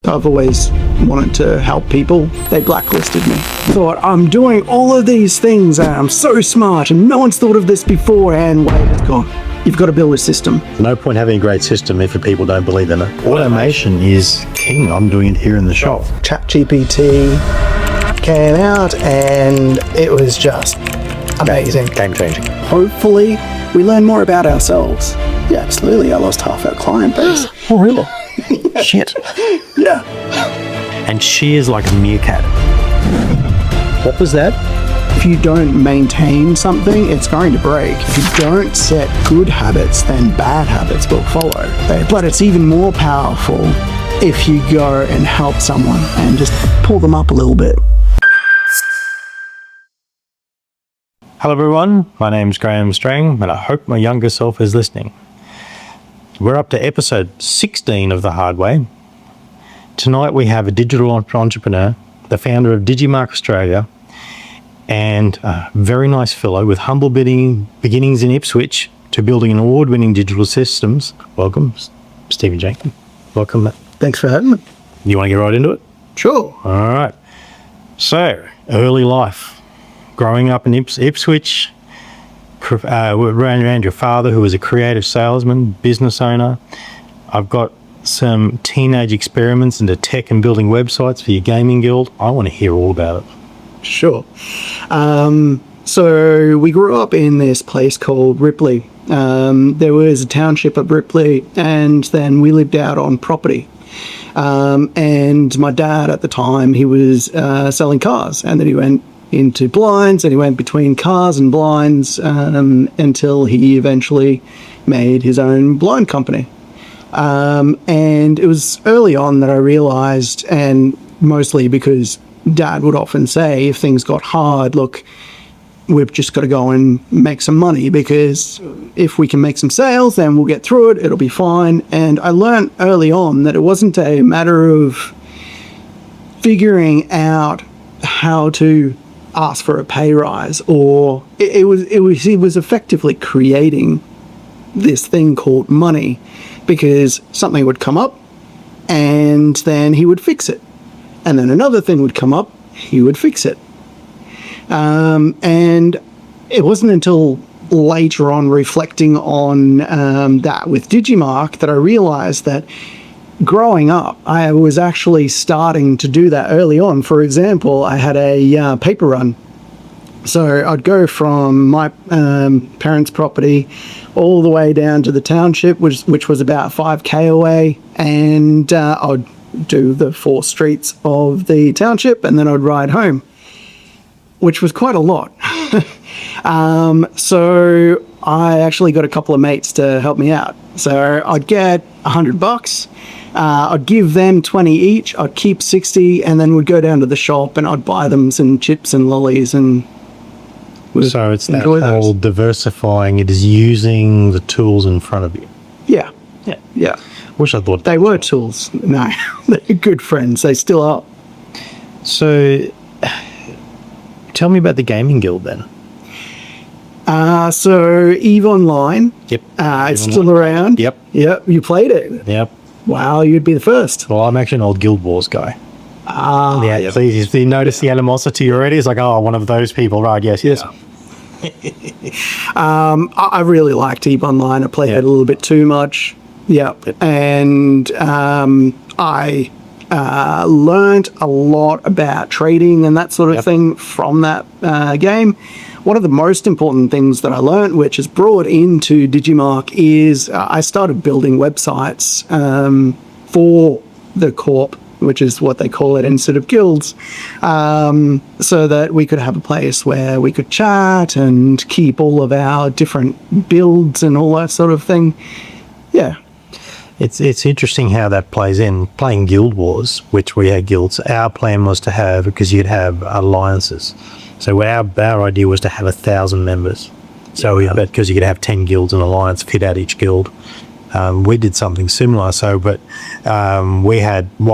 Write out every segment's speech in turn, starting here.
I've always wanted to help people. They blacklisted me. Thought, I'm doing all of these things and I'm so smart and no one's thought of this before, and wait, it's gone. You've got to build a system. No point having a great system if the people don't believe in it. Automation is king. I'm doing it here in the shop. ChatGPT came out and it was just amazing. Game changing. Hopefully, we learn more about ourselves. Yeah, absolutely. I lost half our client base. Oh, really? Shit. Yeah. And she is like a meerkat. What was that? If you don't maintain something, it's going to break. If you don't set good habits, then bad habits will follow. But it's even more powerful if you go and help someone and just pull them up a little bit. Hello everyone, my name's Graeme and I hope my younger self is listening. We're up to episode 16 of The Hard Way. Tonight we have a digital entrepreneur, the founder of DigiMark Australia, and a very nice fellow with humble beginnings in Ipswich to building an award-winning digital systems. Welcome, Steve Jaenke. Welcome. Thanks for having me. You want to get right into it? Sure. All right. So, early life. Growing up in Ipswich, around your father, who was a creative salesman, business owner. I've got some teenage experiments into tech and building websites for your gaming guild. I want to hear all about it. Sure. So we grew up in this place called Ripley. There was a township of Ripley, and then we lived out on property. And my dad at the time, he was selling cars, and then he went into blinds, and he went between cars and blinds until he eventually made his own blind company. And it was early on that I realized, and mostly because Dad would often say, if things got hard, look, we've just got to go and make some money, because if we can make some sales, then we'll get through it, it'll be fine. And I learned early on that it wasn't a matter of figuring out how to ask for a pay rise, or he was effectively creating this thing called money, because something would come up and then he would fix it, and then another thing would come up, he would fix it. And it wasn't until later on, reflecting on that with DigiMark, that I realized that growing up, I was actually starting to do that early on. For example, I had a paper run. So I'd go from my parents' property all the way down to the township, which was about 5k away, and I'd do the 4 streets of the township, and then I'd ride home, which was quite a lot. So I actually got a couple of mates to help me out. So I'd get $100. I'd give them 20 each. I'd keep 60, and then we'd go down to the shop and I'd buy them some chips and lollies. And so it's that whole diversifying. It is using the tools in front of you. Yeah. Wish I thought they were tools. No, they're good friends. They still are. So, tell me about the gaming guild then. So EVE Online. Yep. It's still around. Yep. You played it. Yep. Wow, you'd be the first. Well, I'm actually an old Guild Wars guy. Yeah. So you notice the animosity already? It's like, oh, one of those people, right? Yes. I really liked EVE Online. I played it a little bit too much. Yeah. And I learned a lot about trading and that sort of thing from that game. One of the most important things that I learned, which is brought into DigiMark, is I started building websites for the corp, which is what they call it instead of guilds, so that we could have a place where we could chat and keep all of our different builds and all that sort of thing. Yeah. It's interesting how that plays in. Playing Guild Wars, which we had guilds, our plan was to have, because you'd have alliances. So our idea was to have 1,000 members. So because you could have 10 guilds and alliance fit out each guild. We did something similar. But I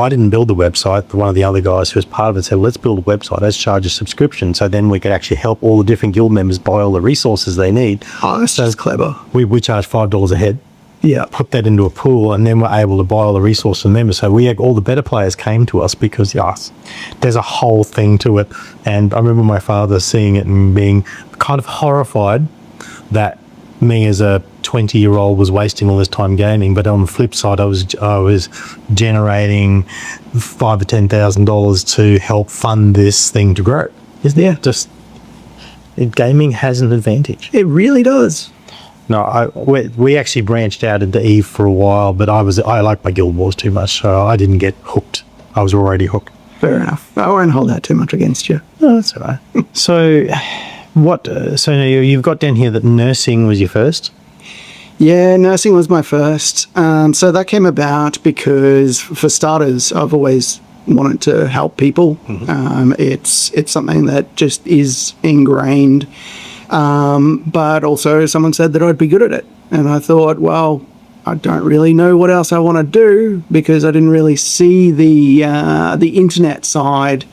didn't build the website. One of the other guys who was part of it said, let's build a website, let's charge a subscription. So then we could actually help all the different guild members buy all the resources they need. Oh, that's just clever. We charge $5 a head. Yeah. put that into a pool, and then we're able to buy all the resources from them. So we had all the better players came to us because yes, there's a whole thing to it. And I remember my father seeing it and being kind of horrified that me as a 20-year-old was wasting all this time gaming. But on the flip side, I was generating $5,000 or $10,000 to help fund this thing to grow. Isn't it? Just gaming has an advantage. It really does. No, we actually branched out into EVE for a while, but I like my Guild Wars too much, so I didn't get hooked. I was already hooked. Fair enough. I won't hold that too much against you. Oh, that's all right. So, so you've got down here that nursing was your first? Yeah, nursing was my first. So that came about because, for starters, I've always wanted to help people. It's something that just is ingrained. But also someone said that I'd be good at it. And I thought, well, I don't really know what else I want to do because I didn't really see the internet side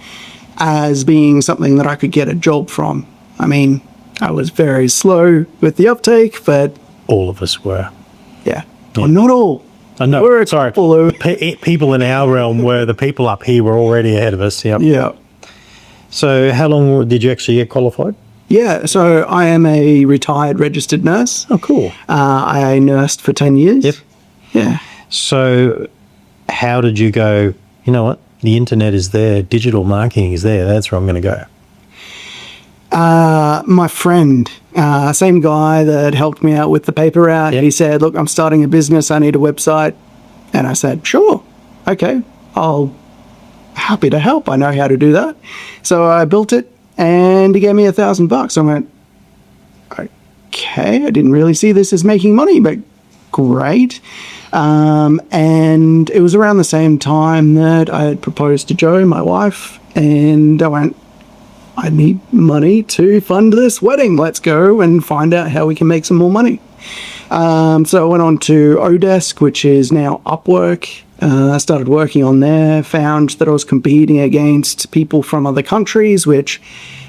as being something that I could get a job from. I mean, I was very slow with the uptake, but... All of us were. Yeah. Well, not all. I know. We're a Sorry. couple of... People in our realm were the people up here were already ahead of us. Yep. Yeah. So how long did you actually get qualified? Yeah, so I am a retired registered nurse. Oh, cool. I nursed for 10 years. Yep. Yeah. So how did you go, you know what, the internet is there, digital marketing is there, that's where I'm going to go? My friend, same guy that helped me out with the paper route, he said, look, I'm starting a business, I need a website. And I said, sure, okay, happy to help, I know how to do that. So I built it. And he gave me $1,000. I went, okay, I didn't really see this as making money, but great. And it was around the same time that I had proposed to Jo, my wife, and I went, I need money to fund this wedding. Let's go and find out how we can make some more money. So I went on to Odesk, which is now Upwork. I started working on there, found that I was competing against people from other countries, which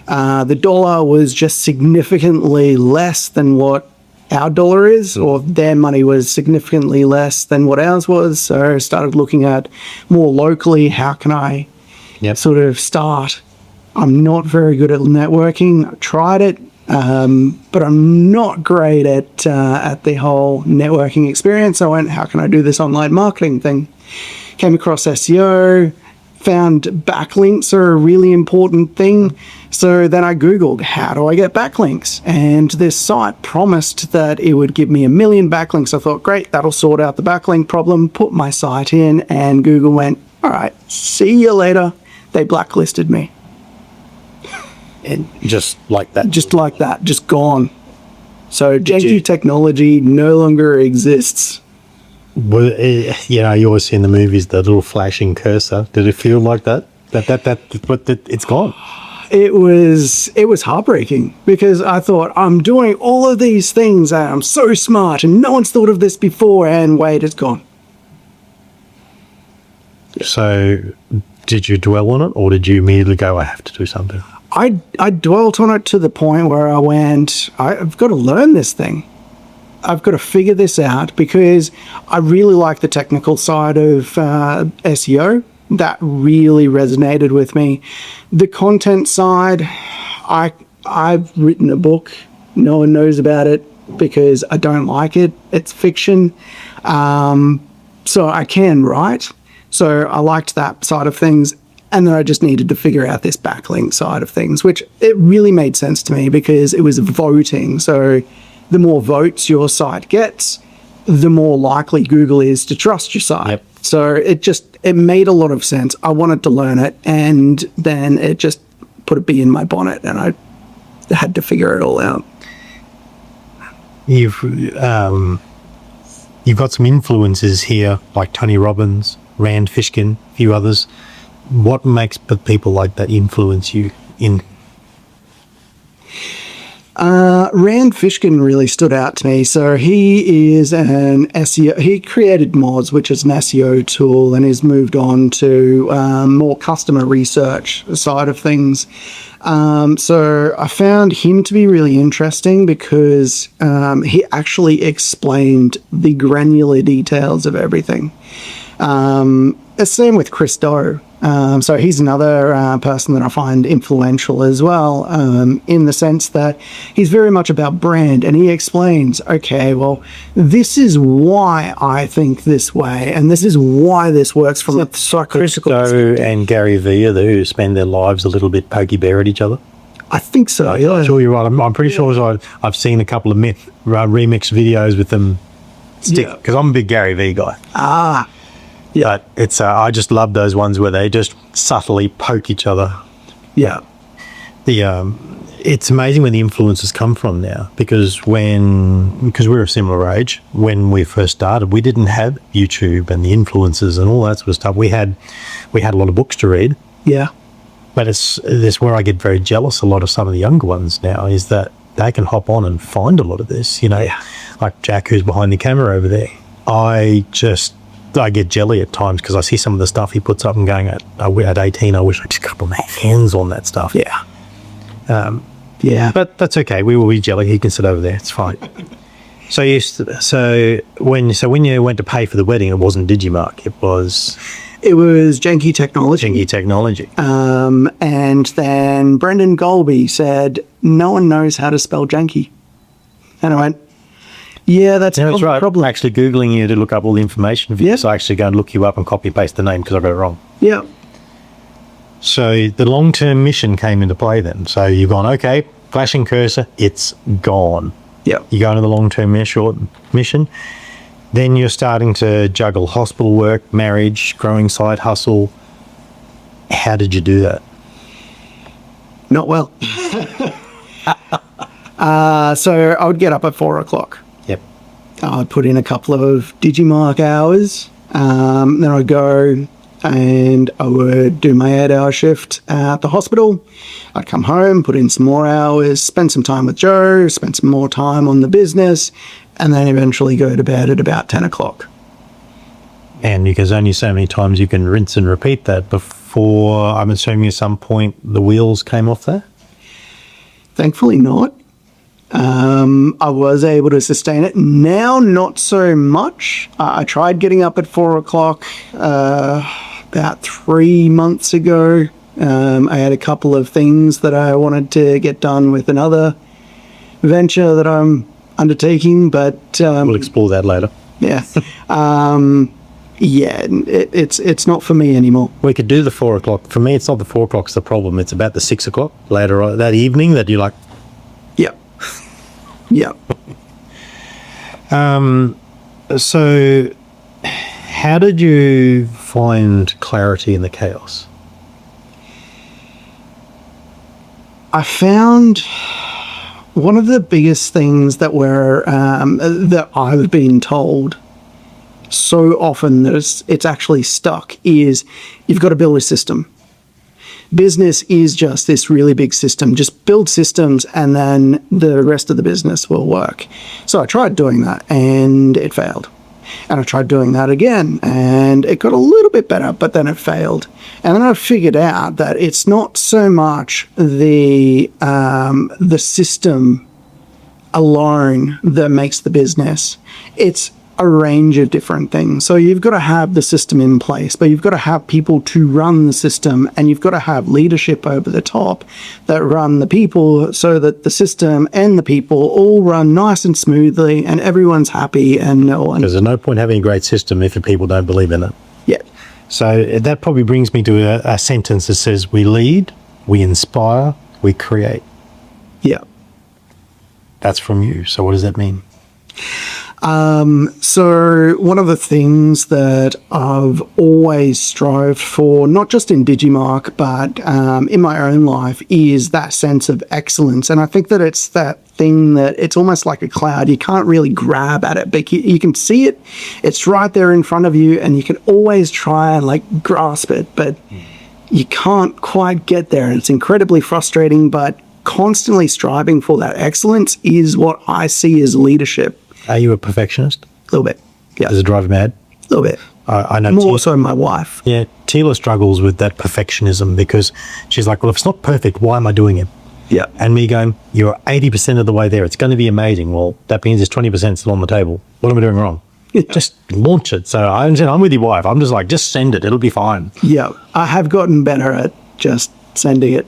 the dollar was just significantly less than what our dollar is, or their money was significantly less than what ours was. So I started looking at more locally, how can I sort of start? I'm not very good at networking. I tried it, but I'm not great at the whole networking experience. So I went, how can I do this online marketing thing? Came across SEO, found backlinks are a really important thing. So then I Googled, how do I get backlinks? And this site promised that it would give me 1 million backlinks. I thought, great, that'll sort out the backlink problem, put my site in, and Google went, all right, see you later. They blacklisted me. And just like that? Just like that, just gone. So Jaenke technology no longer exists. Well, you know, you always see in the movies the little flashing cursor. Did it feel like that? But it's gone. It was heartbreaking because I thought I'm doing all of these things and I'm so smart and no one's thought of this before, and wait, it's gone. So did you dwell on it, or did you immediately go, I have to do something? I dwelt on it to the point where I went, I've got to learn this thing. I've got to figure this out because I really like the technical side of SEO. That really resonated with me. The content side, I've written a book. No one knows about it because I don't like it. It's fiction. So I can write. So I liked that side of things. And then I just needed to figure out this backlink side of things, which it really made sense to me because it was voting. So the more votes your site gets, the more likely Google is to trust your site. Yep. So it made a lot of sense. I wanted to learn it, and then it just put a bee in my bonnet, and I had to figure it all out. You've got some influences here, like Tony Robbins, Rand Fishkin, a few others. What makes people like that influence you in? Rand Fishkin really stood out to me. So he is an SEO. He created Moz, which is an SEO tool, and has moved on to more customer research side of things. So I found him to be really interesting because he actually explained the granular details of everything. Same with Chris Doe. So he's another person that I find influential as well, in the sense that he's very much about brand, and he explains, okay, well, this is why I think this way, and this is why this works from a psychological Chris Doe and Gary Vee are who spend their lives a little bit pokey bear at each other. I think so, yeah. I'm sure you're right. I'm pretty sure I've seen a couple of remix videos with them stick, because I'm a big Gary Vee guy. Yeah, but it's I just love those ones where they just subtly poke each other. Yeah, it's amazing where the influences come from now, because we're a similar age. When we first started, we didn't have YouTube and the influencers and all that sort of stuff. We had a lot of books to read. Yeah, but it's where I get very jealous. A lot of some of the younger ones now is that they can hop on and find a lot of this. Like Jack, who's behind the camera over there. I get jelly at times because I see some of the stuff he puts up and going, at 18, I wish I just got my hands on that stuff. Yeah. But that's okay. We will be jelly. He can sit over there. It's fine. So when you went to pay for the wedding, it wasn't DigiMark. It was Jaenke Technology. Jaenke Technology. And then Brendan Golby said, no one knows how to spell Jaenke. And I went, yeah, that's right. problem. Actually Googling you to look up all the information for you. So I actually go and look you up and copy and paste the name because I got it wrong. Yeah. So the long-term mission came into play then. So you've gone, okay, flashing cursor, it's gone. Yeah. You go into the long-term mission. Then you're starting to juggle hospital work, marriage, growing side hustle. How did you do that? Not well. So I would get up at 4 o'clock. Yep. I'd put in a couple of DigiMark hours. Then I'd go and I would do my 8-hour shift at the hospital. I'd come home, put in some more hours, spend some time with Joe, spend some more time on the business, and then eventually go to bed at about 10 o'clock. And because only so many times you can rinse and repeat that before, I'm assuming at some point the wheels came off there? Thankfully not. I was able to sustain it. Now, not so much. I tried getting up at 4 o'clock about 3 months ago. I had a couple of things that I wanted to get done with another venture that I'm undertaking, but we'll explore that later. Yeah. It's not for me anymore. We could do the 4 o'clock. For me, it's not the 4 o'clock's the problem. It's about the 6 o'clock later on, that evening that you're like, yep. Yep. So how did you find clarity in the chaos? I found one of the biggest things that that I've been told so often that it's actually stuck is you've got to build a system. Business is just this really big system. Just build systems and then the rest of the business will work. So I tried doing that and it failed. And I tried doing that again and it got a little bit better, but then it failed. And then I figured out that it's not so much the system alone that makes the business. It's a range of different things. So you've got to have the system in place, but you've got to have people to run the system, and you've got to have leadership over the top that run the people so that the system and the people all run nice and smoothly and everyone's happy and no one... Because there's no point having a great system if the people don't believe in it. Yeah. So that probably brings me to a sentence that says, we lead, we inspire, we create. Yeah. That's from you. So what does that mean? So one of the things that I've always strived for, not just in DigiMark, but in my own life, is that sense of excellence. And I think that it's that thing that it's almost like a cloud. You can't really grab at it, but you can see it. It's right there in front of you, and you can always try and grasp it, but you can't quite get there. And it's incredibly frustrating, but constantly striving for that excellence is what I see as leadership. Are you a perfectionist? A little bit. Yeah. Does it drive you mad? A little bit. I know. More so my wife. Yeah, Tila struggles with that perfectionism because she's like, well, if it's not perfect, why am I doing it? Yeah. And me going, you're 80% of the way there. It's going to be amazing. Well, that means there's 20% still on the table. What am I doing wrong? Yeah. Just launch it. So I'm with your wife. I'm just like, just send it. It'll be fine. Yeah. I have gotten better at just sending it.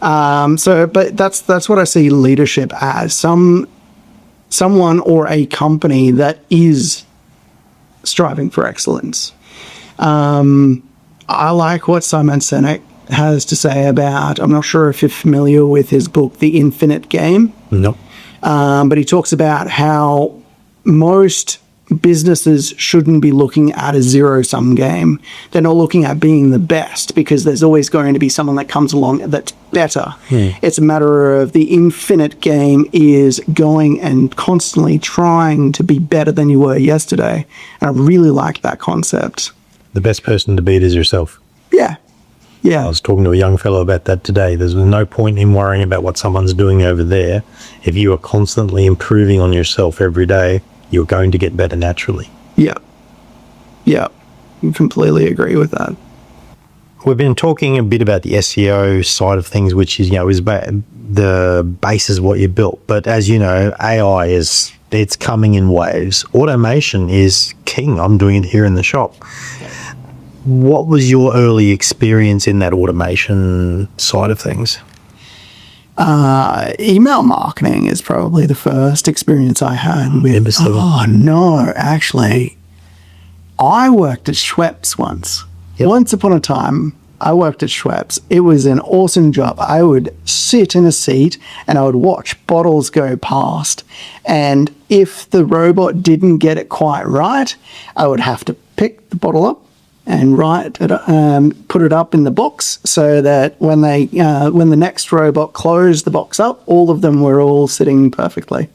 But that's what I see leadership as. Someone or a company that is striving for excellence. I like what Simon Sinek has to say about, I'm not sure if you're familiar with his book, The Infinite Game. No. But he talks about how most businesses shouldn't be looking at a zero-sum game. They're not looking at being the best because there's always going to be someone that comes along that's better. It's a matter of the infinite game is going and constantly trying to be better than you were yesterday. And I really like that concept. The best person to beat is yourself. Yeah. Yeah. I was talking to a young fellow about that today. There's no point in worrying about what someone's doing over there. If you are constantly improving on yourself every day, you're going to get better naturally. Yeah. Yeah. I completely agree with that. We've been talking a bit about the SEO side of things, which is, is the basis of what you built. But as you know, AI it's coming in waves. Automation is king. I'm doing it here in the shop. What was your early experience in that automation side of things? Email marketing is probably the first experience I had with. Oh no, actually, I worked at Schweppes once. Yep. Once upon a time, I worked at Schweppes. It was an awesome job. I would sit in a seat and I would watch bottles go past. And if the robot didn't get it quite right, I would have to pick the bottle up and put it up in the box so that when the next robot closed the box up, all of them were all sitting perfectly.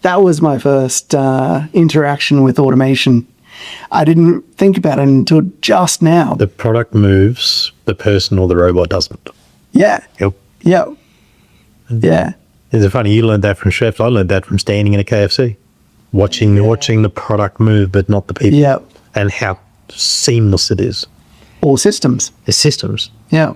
That was my first interaction with automation. I didn't think about it until just now. The product moves, the person or the robot doesn't. Yeah. Yep. Yeah. Yeah. It's funny, you learned that from chefs. I learned that from standing in a KFC, watching the product move, but not the people. Yeah. And how seamless it is. All systems. The systems. Yeah.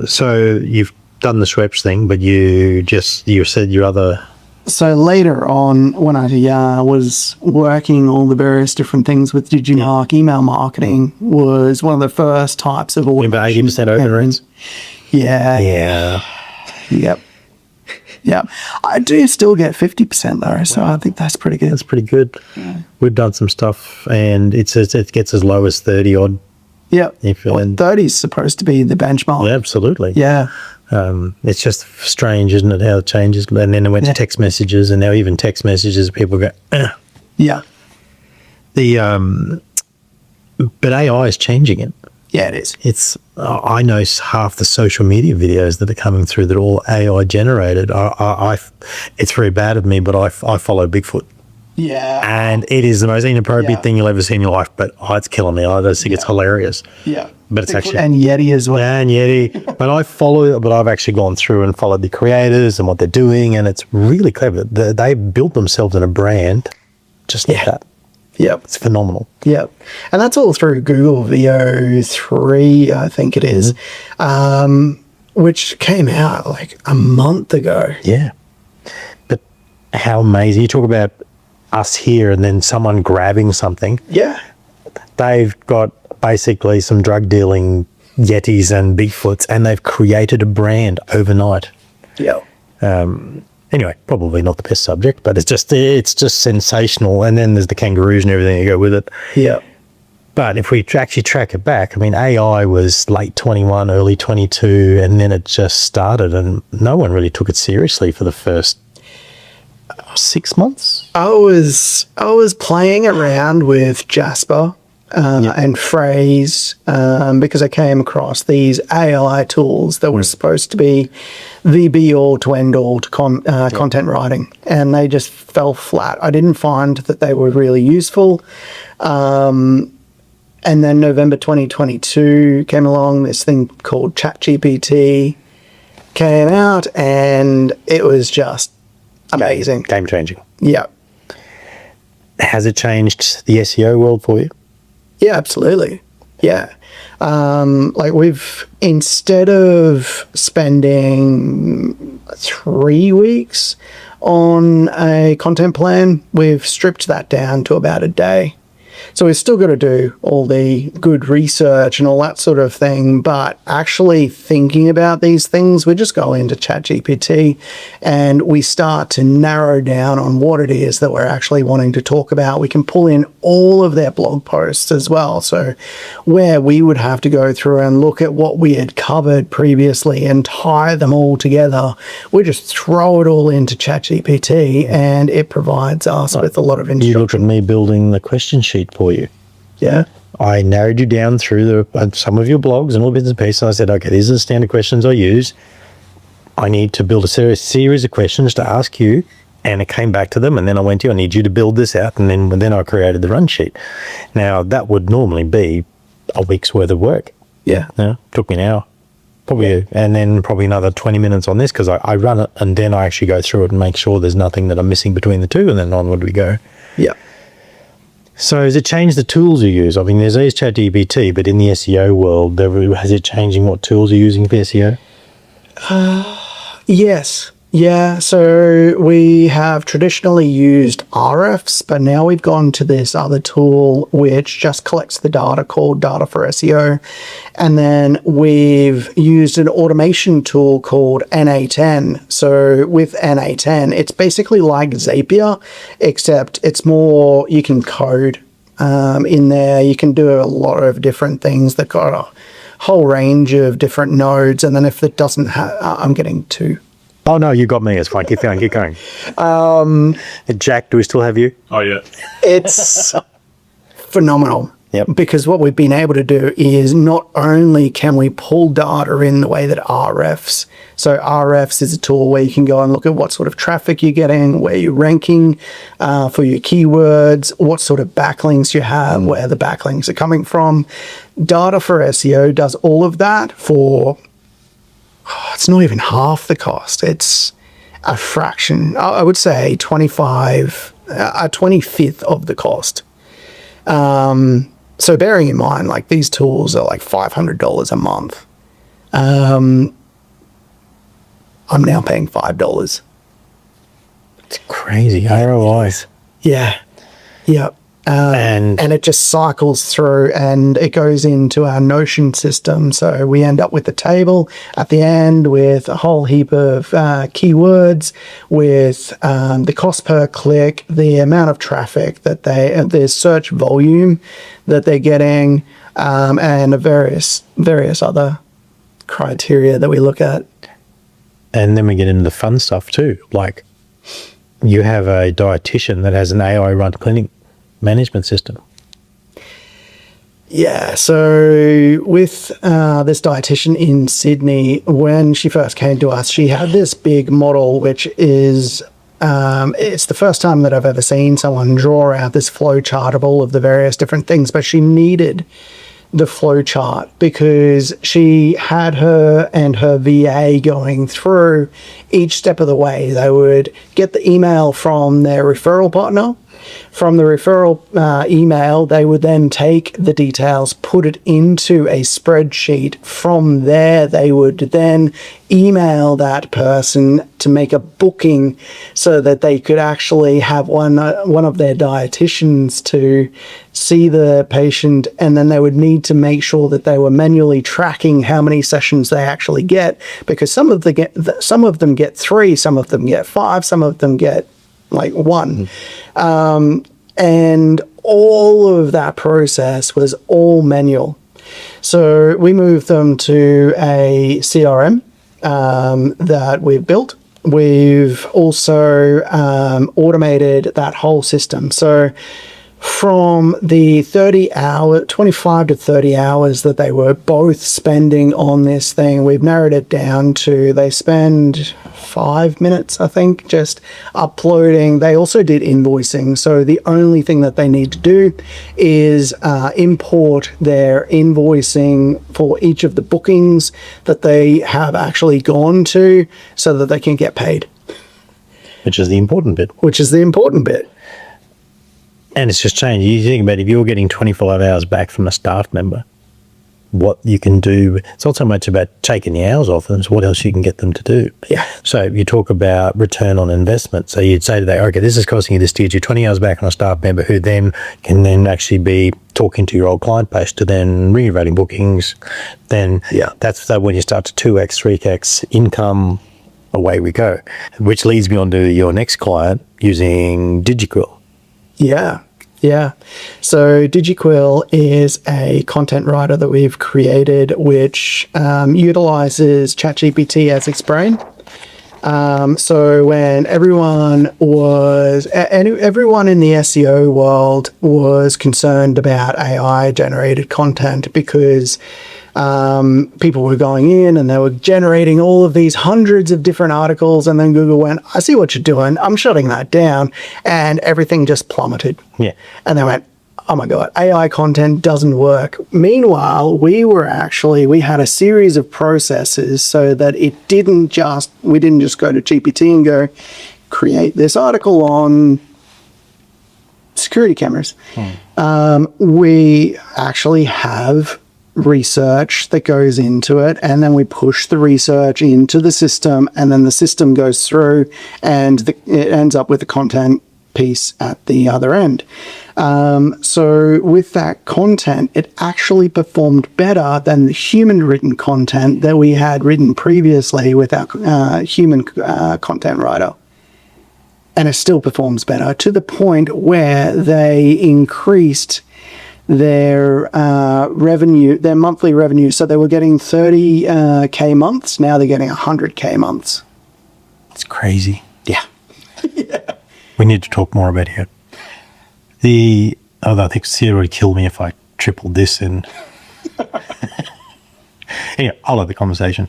So you've done the Schweppes thing, but you said your other. So later on, when I was working all the various different things with DigiMark, email marketing was one of the first types of automation. About 80% open rates. Yeah. Yeah. Yep. Yeah, I do still get 50% though, so I think that's pretty good. That's pretty good. Yeah. We've done some stuff, and it gets as low as 30 odd. Yeah, 30 is supposed to be the benchmark. Yeah, absolutely. Yeah, it's just strange, isn't it, how it changes? And then it went to text messages, and now even text messages, people go, Yeah. But AI is changing it. Yeah, it is. It's I know half the social media videos that are coming through that are all AI generated. It's very bad of me, but I follow Bigfoot. Yeah. And it is the most inappropriate thing you'll ever see in your life, but it's killing me. I just think it's hilarious. Yeah. But it's actually... And Yeti as well. And Yeti. But I've actually gone through and followed the creators and what they're doing, and it's really clever. They built themselves in a brand just like that. Yep. It's phenomenal. Yep. And that's all through Google VO3, I think it is, which came out like a month ago. Yeah. But how amazing. You talk about us here and then someone grabbing something. Yeah. They've got basically some drug dealing Yetis and Bigfoots, and they've created a brand overnight. Yeah. Anyway, probably not the best subject, but it's just sensational. And then there's the kangaroos and everything that go with it. Yeah. But if we actually track it back, I mean, AI was late 21, early 22, and then it just started, and no one really took it seriously for the first 6 months. I was playing around with Jasper and Phrase because I came across these AI tools that were supposed to be the be-all to end-all to content writing, and they just fell flat. I didn't find that they were really useful. And then November 2022 came along, this thing called ChatGPT, came out, and it was just amazing. Game changing. Yeah. Has it changed the SEO world for you? Yeah, absolutely. Yeah. Like instead of spending 3 weeks on a content plan, we've stripped that down to about a day. So we've still got to do all the good research and all that sort of thing, but actually thinking about these things, we just go into ChatGPT and we start to narrow down on what it is that we're actually wanting to talk about. We can pull in all of their blog posts as well. So where we would have to go through and look at what we had covered previously and tie them all together, we just throw it all into ChatGPT and it provides us with a lot of instruction. You look at me building the question sheet for you. Yeah. I narrowed you down through some of your blogs and all bits and pieces. I said, okay, these are the standard questions I use. I need to build a series of questions to ask you. And it came back to them. And then I went to you, I need you to build this out. And then I created the run sheet. Now, that would normally be a week's worth of work. Yeah. Took me an hour. And then probably another 20 minutes on this because I run it and then I actually go through it and make sure there's nothing that I'm missing between the two. And then onward we go. Yeah. So has it changed the tools you use? I mean, there's ChatGPT, but in the SEO world, has it changing what tools you're using for SEO? Yes. Yeah. So we have traditionally used RFs, but now we've gone to this other tool which just collects the data called Data for SEO. And then we've used an automation tool called NA10. So with NA10, it's basically like Zapier, except it's more, you can code in there. You can do a lot of different things. They've got a whole range of different nodes. And then if it doesn't have, I'm getting two. Oh, no, you got me. It's fine. Keep going. Keep going. Jack, do we still have you? Oh, yeah. It's phenomenal. Yep. Because what we've been able to do is not only can we pull data in the way that RFs, so RFs is a tool where you can go and look at what sort of traffic you're getting, where you're ranking for your keywords, what sort of backlinks you have, where the backlinks are coming from. Data for SEO does all of that for... it's not even half the cost. It's a fraction. I would say 25th of the cost. So bearing in mind, like these tools are like $500 a month. I'm now paying $5. It's crazy. ROI. Yeah. Yeah. And it just cycles through and it goes into our Notion system. So we end up with a table at the end with a whole heap of keywords, with the cost per click, the amount of traffic that the search volume that they're getting, and various other criteria that we look at. And then we get into the fun stuff too. Like you have a dietitian that has an AI run clinic management system. Yeah. So with this dietitian in Sydney, when she first came to us, she had this big model, which is it's the first time that I've ever seen someone draw out this flow chart of all of the various different things, but she needed the flow chart because she had her and her VA going through each step of the way. They would get the email from their referral partner. From the referral email, they would then take the details, put it into a spreadsheet. From there, they would then email that person to make a booking so that they could actually have one of their dietitians to see the patient, and then they would need to make sure that they were manually tracking how many sessions they actually get, because some of them get 3, some of them get 5, some of them get like 1. And all of that process was all manual. So we moved them to a CRM that we've built. We've also automated that whole system. So from the 25 to 30 hours that they were both spending on this thing, we've narrowed it down to they spend 5 minutes, I think, just uploading. They also did invoicing. So the only thing that they need to do is import their invoicing for each of the bookings that they have actually gone to so that they can get paid. Which is the important bit. Which is the important bit. And it's just changed. You think about if you're getting 25 hours back from a staff member, what you can do. It's not so much about taking the hours off them, it's what else you can get them to do. Yeah. So you talk about return on investment. So you'd say to them, okay, this is costing you this, to get you 20 hours back on a staff member who then can then actually be talking to your old client base to then reiterating bookings. Then that's when you start to 2x, 3x income, away we go. Which leads me on to your next client using DigiQuil. Yeah. So DigiQuil is a content writer that we've created which utilizes ChatGPT as its brain. So when everyone in the SEO world was concerned about AI generated content because people were going in and they were generating all of these hundreds of different articles, and then Google went, I see what you're doing, I'm shutting that down, and everything just plummeted. Yeah. And they went, oh my God, AI content doesn't work. Meanwhile, we had a series of processes so that we didn't just go to GPT and go, create this article on security cameras. We actually have research that goes into it, and then we push the research into the system, and then the system goes through and it ends up with the content piece at the other end. So with that content, it actually performed better than the human written content that we had written previously with our human content writer. And it still performs better, to the point where they increased their revenue, their monthly revenue. So they were getting 30K months. Now they're getting 100K months. It's crazy. Yeah. We need to talk more about it. I think Sierra would kill me if I tripled this and anyway, I'll have the conversation.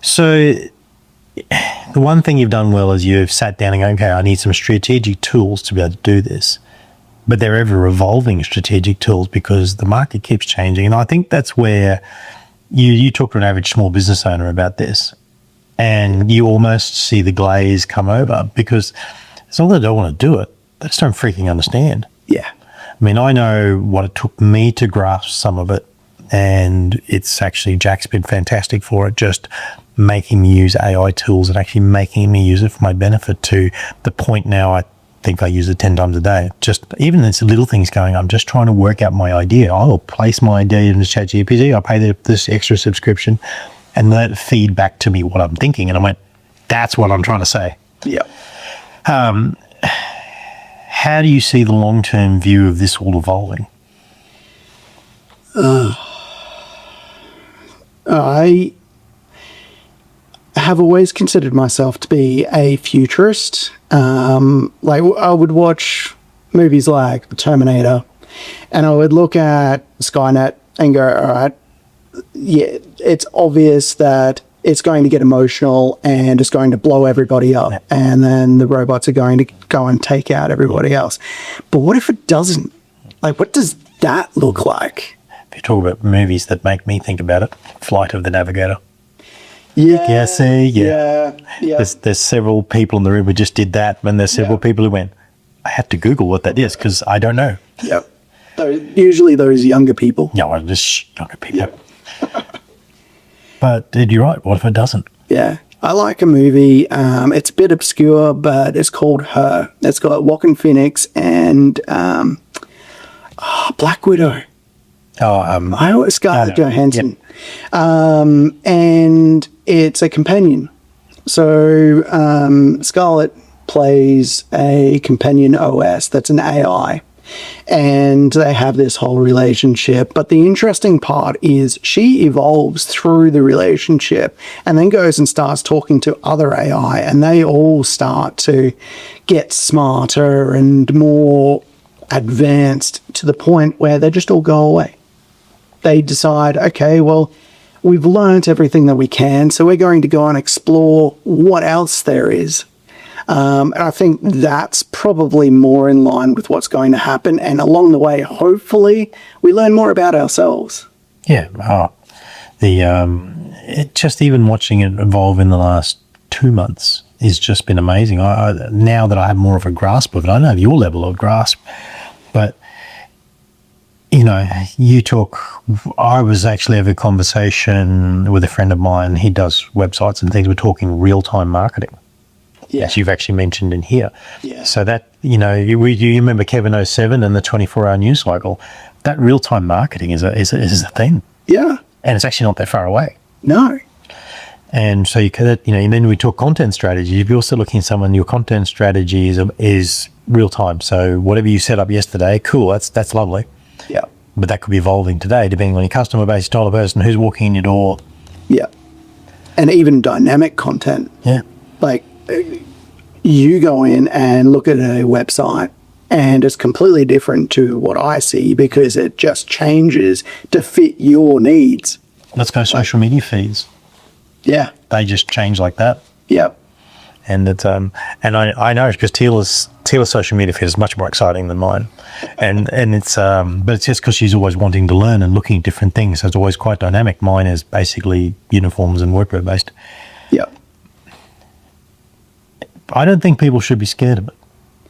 So the one thing you've done well is you've sat down and go, okay, I need some strategic tools to be able to do this. But they're ever evolving strategic tools because the market keeps changing. And I think that's where you talk to an average small business owner about this and you almost see the glaze come over, because it's not that they don't want to do it, they just don't freaking understand. Yeah. I mean, I know what it took me to grasp some of it, and it's actually, Jack's been fantastic for it, just making me use AI tools and actually making me use it for my benefit, to the point now I think I use it 10 times a day. Just even this little things going, I'm just trying to work out my idea. I will place my idea into ChatGPT, I'll pay this extra subscription, and let it feed back to me what I'm thinking. And I went, that's what I'm trying to say. Yeah. How do you see the long-term view of this all evolving? I have always considered myself to be a futurist. Like, I would watch movies like Terminator, and I would look at Skynet and go, all right, yeah, it's obvious that it's going to get emotional and it's going to blow everybody up, and then the robots are going to go and take out everybody else. But what if it doesn't? Like, what does that look like? If you talk about movies that make me think about it, Flight of the Navigator. Yeah. There's several people in the room who just did that, and there's several people who went, I had to Google what that is because I don't know. Yep. Usually those younger people. No, just younger people. Yep. But you're right, what if it doesn't? Yeah. I like a movie, it's a bit obscure, but it's called Her. It's got Joaquin Phoenix and Black Widow. Scarlett Johansson. Yep. And it's a companion. So Scarlett plays a companion OS that's an AI. And they have this whole relationship. But the interesting part is she evolves through the relationship and then goes and starts talking to other AI, and they all start to get smarter and more advanced to the point where they just all go away. They decide, okay, well, we've learned everything that we can, so we're going to go and explore what else there is. And I think that's probably more in line with what's going to happen. And along the way, hopefully, we learn more about ourselves. Yeah. Just even watching it evolve in the last 2 months has just been amazing. Now that I have more of a grasp of it, I don't have your level of grasp, but I was actually having a conversation with a friend of mine. He does websites and things. We're talking real-time marketing. Yeah. As you've actually mentioned in here. Yeah. So that, you remember Kevin 07 and the 24-hour news cycle, that real-time marketing is a thing. Yeah. And it's actually not that far away. No. And so you could, and then we talk content strategy. If you're also looking at someone, your content strategy is real time. So whatever you set up yesterday, cool, that's lovely. Yeah. But that could be evolving today, depending on your customer base, style of person, who's walking in your door. Yeah. And even dynamic content. Yeah. Like, you go in and look at a website and it's completely different to what I see because it just changes to fit your needs. Let's go social media feeds. Yeah. They just change like that. Yep. And it's and I know because Tila's social media feed is much more exciting than mine, and it's but it's just because she's always wanting to learn and looking at different things. So it's always quite dynamic. Mine is basically uniforms and workwear based. Yep. I don't think people should be scared of it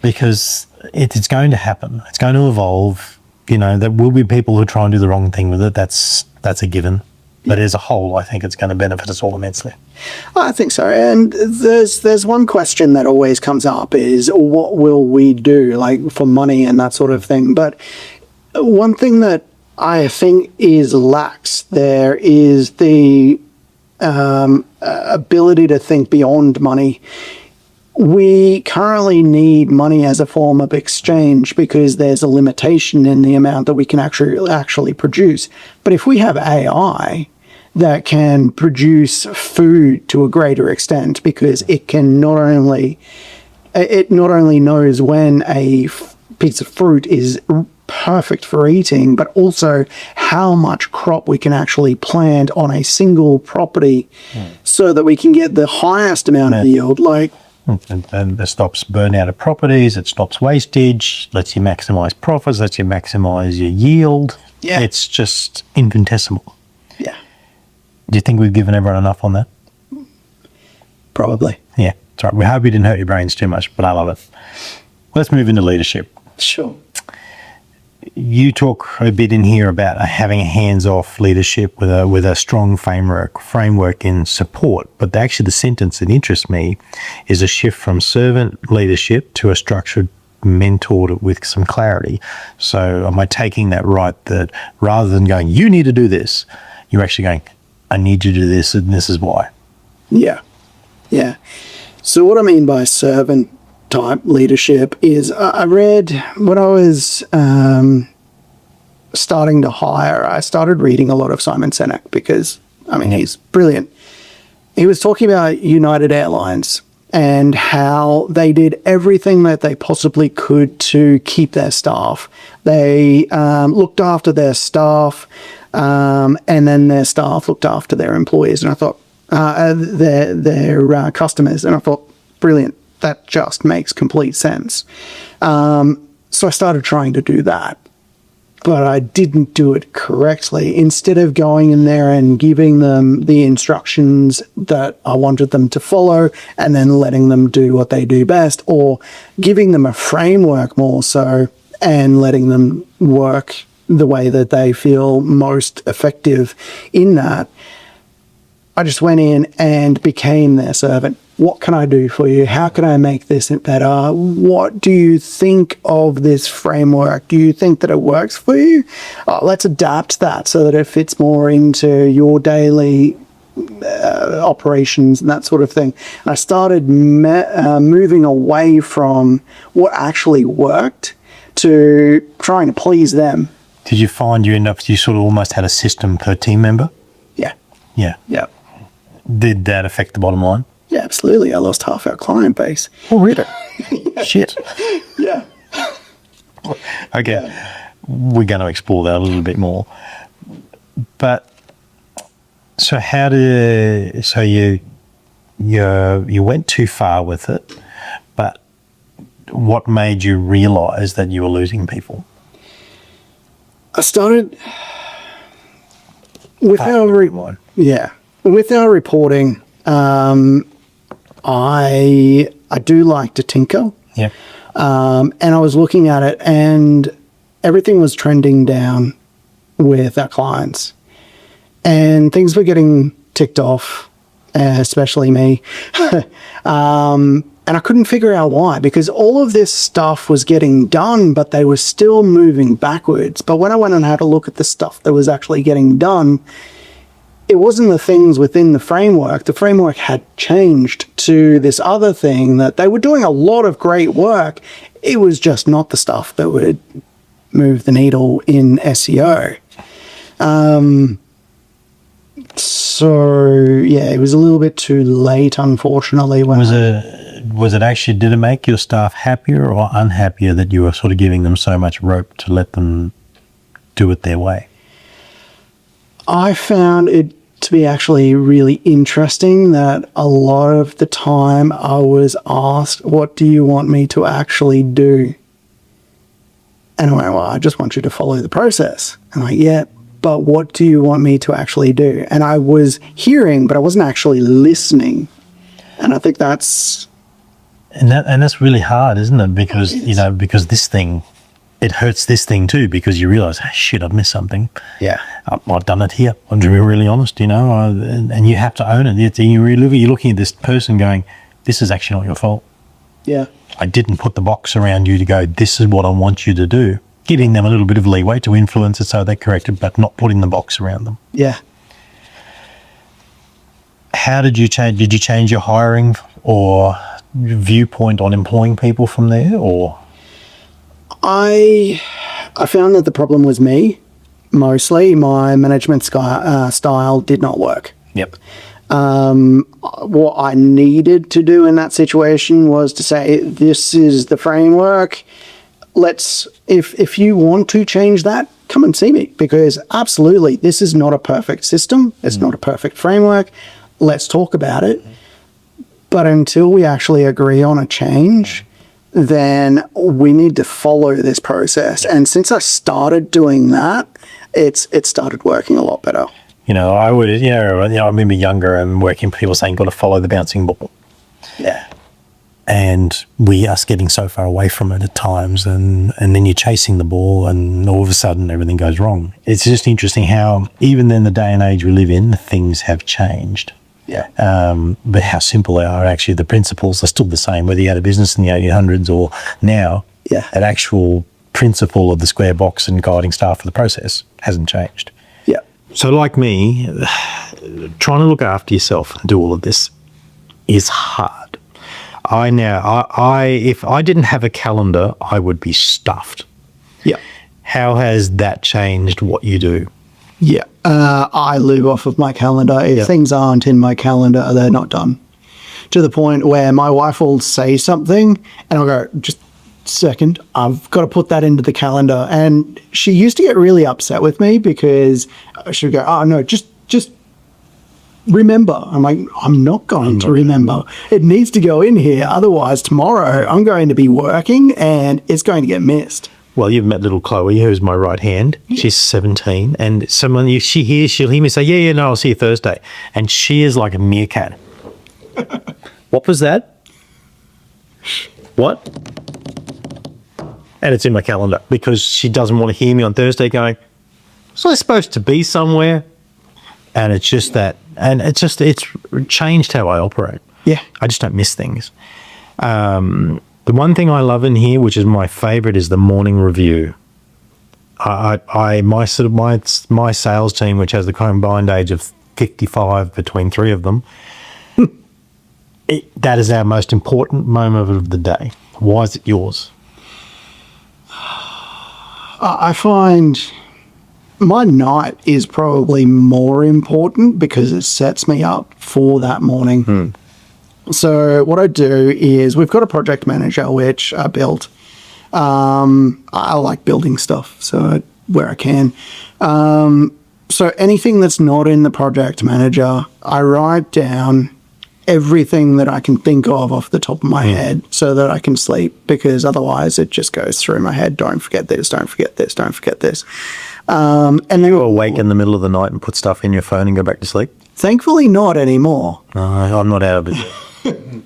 because it's going to happen. It's going to evolve. There will be people who try and do the wrong thing with it. That's a given. But as a whole, I think it's going to benefit us all immensely. I think so. And there's one question that always comes up is what will we do, like for money and that sort of thing. But one thing that I think is lax there is the ability to think beyond money. We currently need money as a form of exchange because there's a limitation in the amount that we can actually produce. But if we have AI that can produce food to a greater extent because it can not only knows when a piece of fruit is perfect for eating, but also how much crop we can actually plant on a single property so that we can get the highest amount of yield. And it stops burnout of properties, it stops wastage, lets you maximize profits, lets you maximize your yield. Yeah. It's just infinitesimal. Yeah. Do you think we've given everyone enough on that? Probably. Yeah, that's right. We hope we didn't hurt your brains too much, but I love it. Let's move into leadership. Sure. You talk a bit in here about having a hands-off leadership with a strong framework in support, but actually the sentence that interests me is a shift from servant leadership to a structured mentor with some clarity. So am I taking that right, that rather than going, you need to do this, you're actually going, I need you to do this and this is why? Yeah. Yeah. So what I mean by servant type leadership is I read when I was starting to hire, I started reading a lot of Simon Sinek because, he's brilliant. He was talking about United Airlines and how they did everything that they possibly could to keep their staff. They looked after their staff and then their staff looked after their employees. And I thought, their customers. And I thought, brilliant. That just makes complete sense. So I started trying to do that, but I didn't do it correctly. Instead of going in there and giving them the instructions that I wanted them to follow and then letting them do what they do best, or giving them a framework more so and letting them work the way that they feel most effective in that, I just went in and became their servant. What can I do for you? How can I make this better? What do you think of this framework? Do you think that it works for you? Let's adapt that so that it fits more into your daily operations and that sort of thing. And I started moving away from what actually worked to trying to please them. Did you find you sort of almost had a system per team member? Yeah. Yeah. Yeah. Did that affect the bottom line? Yeah, absolutely. I lost half our client base. Oh, really? Shit. Yeah. Okay, we're going to explore that a little bit more. But so you went too far with it, but what made you realise that you were losing people? I started with our reporting. I do like to tinker. Yeah. And I was looking at it, and everything was trending down with our clients, and things were getting ticked off, especially me. And I couldn't figure out why, because all of this stuff was getting done, but they were still moving backwards. But when I went and had a look at the stuff that was actually getting done, it wasn't the things within the framework. The framework had changed to this other thing that they were doing a lot of great work. It was just not the stuff that would move the needle in SEO. So yeah, it was a little bit too late, unfortunately. Was it actually, did it make your staff happier or unhappier that you were sort of giving them so much rope to let them do it their way? I found it to be actually really interesting that a lot of the time I was asked, what do you want me to actually do? And I went, well, I just want you to follow the process. And I'm like, yeah, but what do you want me to actually do? And I was hearing, but I wasn't actually listening. And I think that's... And that's really hard, isn't it? Because, because this thing, it hurts this thing too, because you realise, oh, shit, I've missed something. Yeah. I've done it here. I'm to be really honest, and you have to own it. You're looking at this person going, this is actually not your fault. Yeah. I didn't put the box around you to go, this is what I want you to do. Giving them a little bit of leeway to influence it so they correct it, but not putting the box around them. Yeah. How did you change? Did you change your hiring or viewpoint on employing people from there, or? I found that the problem was me, mostly. My management style did not work. Yep. What I needed to do in that situation was to say, this is the framework. If you want to change that, come and see me, because absolutely, this is not a perfect system. It's not a perfect framework. Let's talk about it. But until we actually agree on a change, then we need to follow this process. And since I started doing that, it started working a lot better. I remember younger and working people saying, got to follow the bouncing ball. Yeah. And us getting so far away from it at times, and then you're chasing the ball and all of a sudden everything goes wrong. It's just interesting how even in the day and age we live in, things have changed. Yeah. But how simple they are. Actually, the principles are still the same, whether you had a business in the 1800s or now. Yeah. An actual principle of the square box and guiding staff for the process hasn't changed. Yeah. So like me, trying to look after yourself and do all of this is hard. If I didn't have a calendar, I would be stuffed. Yeah. How has that changed what you do? Yeah. I live off of my calendar. If things aren't in my calendar, they're not done. To the point where my wife will say something and I'll go, just a second, I've got to put that into the calendar. And she used to get really upset with me because she would go, oh, no, just remember. I'm like, I'm not going to remember. It needs to go in here. Otherwise, tomorrow I'm going to be working and it's going to get missed. Well, you've met little Chloe, who's my right hand. She's 17, and she'll hear me say, yeah, no, I'll see you Thursday. And she is like a meerkat. What was that? What? And it's in my calendar because she doesn't want to hear me on Thursday going, was I supposed to be somewhere? And it's just that, and it's changed how I operate. Yeah. I just don't miss things. The one thing I love in here, which is my favorite, is the morning review. My sales team, which has the combined age of 55 between three of them, that is our most important moment of the day. Why is it yours? I find my night is probably more important because it sets me up for that morning. So what I do is we've got a project manager, which I built. I like building stuff, so where I can. So anything that's not in the project manager, I write down everything that I can think of off the top of my head so that I can sleep, because otherwise it just goes through my head. Don't forget this, don't forget this, don't forget this. And then You awake in the middle of the night and put stuff in your phone and go back to sleep? thankfully not anymore. No, I'm not out of it.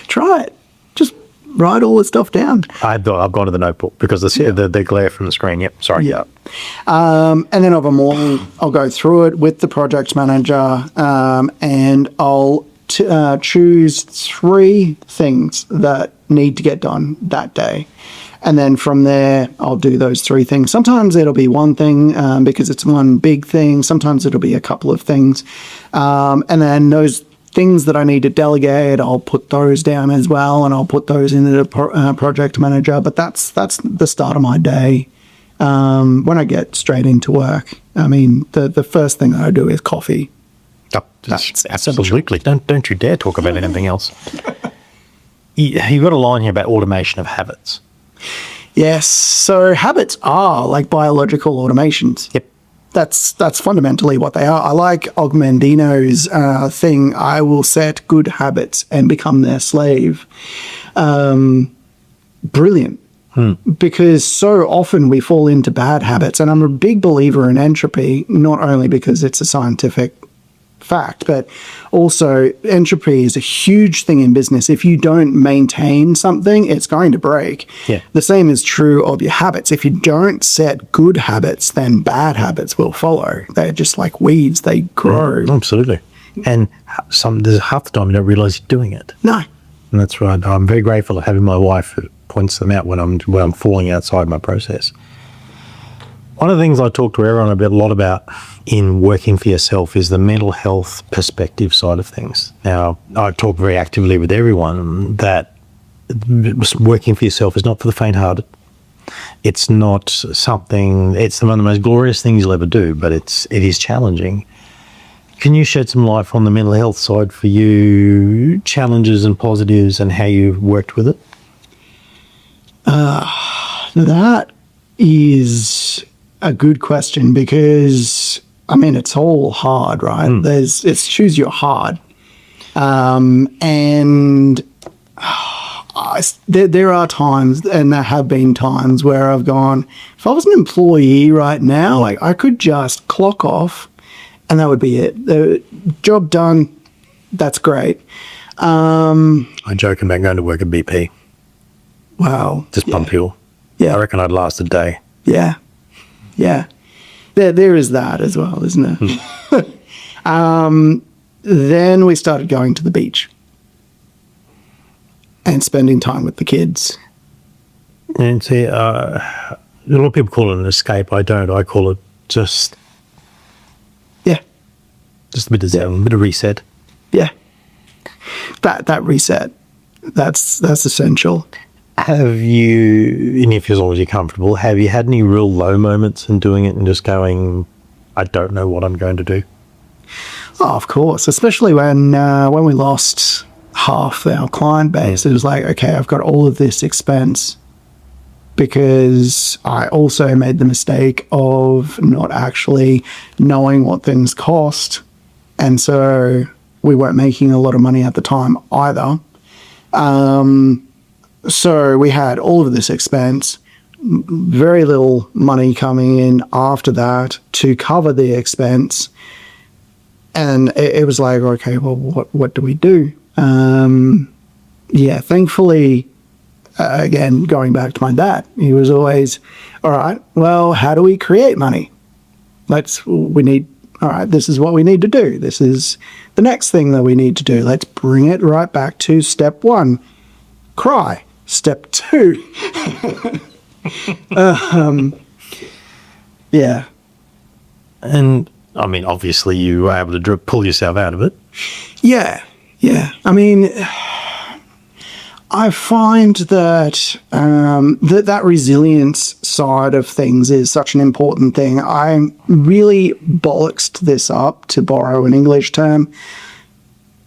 Try it. Just write all the stuff down. I've gone to the notebook because the glare from the screen. Yep, sorry. Yeah. And then of a morning, I'll go through it with the project manager, and I'll choose 3 things that need to get done that day. And then from there, I'll do those 3 things. Sometimes it'll be one thing because it's one big thing. Sometimes it'll be a couple of things. And then those things that I need to delegate, I'll put those down as well, and I'll put those into the project manager. But that's the start of my day. When I get straight into work, I mean, the first thing that I do is coffee. Oh, absolutely. Don't you dare talk about anything else. You've got a line here about automation of habits. Yes. So habits are like biological automations. Yep. That's fundamentally what they are. I like Augmentino's thing. I will set good habits and become their slave. Brilliant. Because so often we fall into bad habits. And I'm a big believer in entropy, not only because it's a scientific fact, but also entropy is a huge thing in business. If you don't maintain something, it's going to break. Yeah. The same is true of your habits. If you don't set good habits, then bad habits will follow. They're just like weeds, they grow. Absolutely. And there's half the time you don't realize you're doing it. No. And that's right. I'm very grateful to having my wife who points them out when I'm falling outside my process. One of the things I talk to everyone a lot about in working for yourself is the mental health perspective side of things. Now, I talk very actively with everyone that working for yourself is not for the faint-hearted. It's not something, it's one of the most glorious things you'll ever do, but it is challenging. Can you shed some light on the mental health side for you, challenges and positives, and how you've worked with it? That is a good question, because I mean, it's all hard, right? It's choose your hard. And there are times, and there have been times where I've gone, if I was an employee right now, like I could just clock off and that would be it. The job done. That's great. I'm joking about going to work at BP. Wow. Just pump fuel. Yeah. I reckon I'd last a day. Yeah. Yeah. There is that as well, isn't there? Then we started going to the beach and spending time with the kids. And see, a lot of people call it an escape. I don't. I call it just a bit of zen, a bit of reset. Yeah. That reset, that's essential. Have you, and if as long as you're comfortable, have you had any real low moments in doing it and just going, I don't know what I'm going to do? Oh, of course, especially when we lost half our client base. It was like, okay, I've got all of this expense because I also made the mistake of not actually knowing what things cost. And so we weren't making a lot of money at the time either. So we had all of this expense, very little money coming in after that to cover the expense. And it was like, okay, well, what do we do? Thankfully, again, going back to my dad, he was always, all right, well, how do we create money? All right, this is what we need to do. This is the next thing that we need to do. Let's bring it right back to step 1, cry. Step 2. Yeah. And I mean, obviously you were able to pull yourself out of it. Yeah. I mean, I find that that resilience side of things is such an important thing. I really bollocksed this up, to borrow an English term,